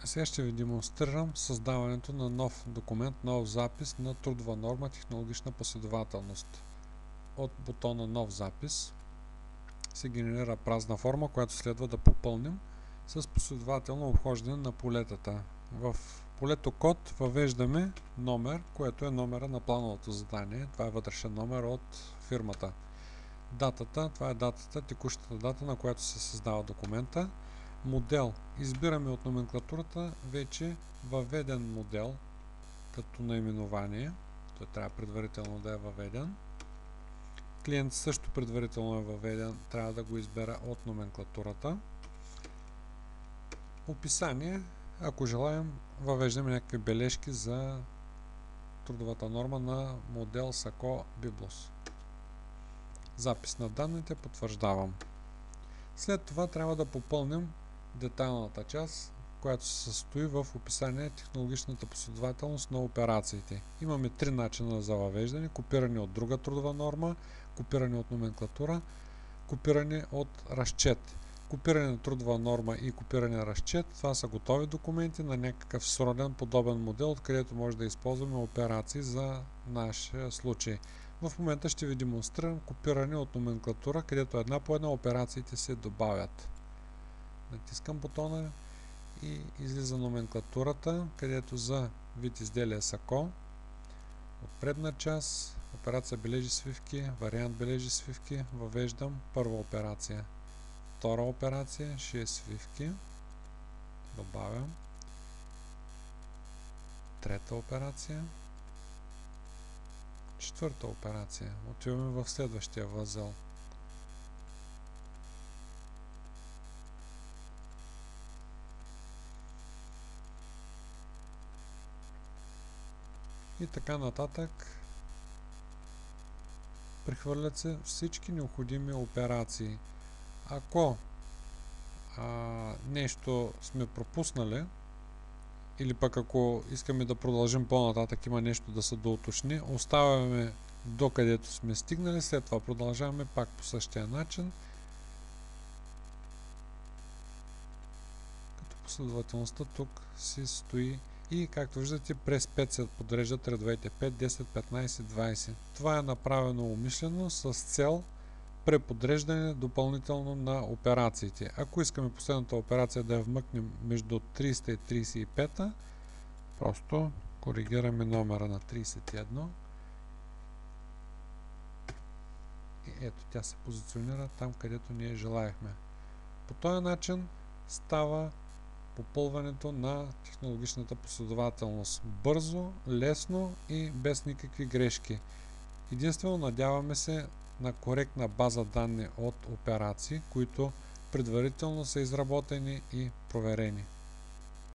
Сега ще ви демонстрирам създаването на нов документ, нов запис на трудова норма технологична последователност. От бутона Нов запис се генерира празна форма, която следва да попълним с последователно обхождане на полетата. В полето код въвеждаме номер, което е номера на плановото задание. Това е вътрешен номер от фирмата. Датата, това е датата, текущата дата, на която се създава документа. Модел. Избираме от номенклатурата вече въведен модел като наименование. Той трябва предварително да е въведен. Клиент също предварително е въведен. Трябва да го избера от номенклатурата. Описание. Ако желаем, въвеждаме някакви бележки за трудовата норма на модел SACO Biblos. Запис на данните. Потвърждавам. След това трябва да попълним детайлната част, която се състои в описание технологичната последователност на операциите. Имаме три начина за въвеждане: копиране от друга трудова норма, копиране от номенклатура, копиране от разчет. Копиране на трудова норма и копиране на разчет, това са готови документи на някакъв сроден подобен модел, откъдето може да използваме операции за нашия случай. В момента ще ви демонстрирам копиране от номенклатура, където една по една операциите се добавят. Натискам бутона и излиза номенклатурата, където за вид изделие SACO, от предна част, операция бележи свивки, вариант бележи свивки, въвеждам първа операция. Втора операция, 6 свивки, добавям. Трета операция. Четвърта операция. Отиваме в следващия възел. И така нататък. Прехвърлят се всички необходими операции. Ако нещо сме пропуснали, или пък ако искаме да продължим по-нататък, има нещо да се доуточни, оставяме до където сме стигнали, след това продължаваме пак по същия начин, като последователността тук си стои и, както виждате, през 5 се подреждат редовете 5, 10, 15, 20. Това е направено умишлено с цел преподреждане допълнително на операциите. Ако искаме последната операция да я вмъкнем между 30 и 35, просто коригираме номера на 31 и ето, тя се позиционира там, където ние желаехме. По този начин става попълването на технологичната последователност бързо, лесно и без никакви грешки. Единствено надяваме се на коректна база данни от операции, които предварително са изработени и проверени.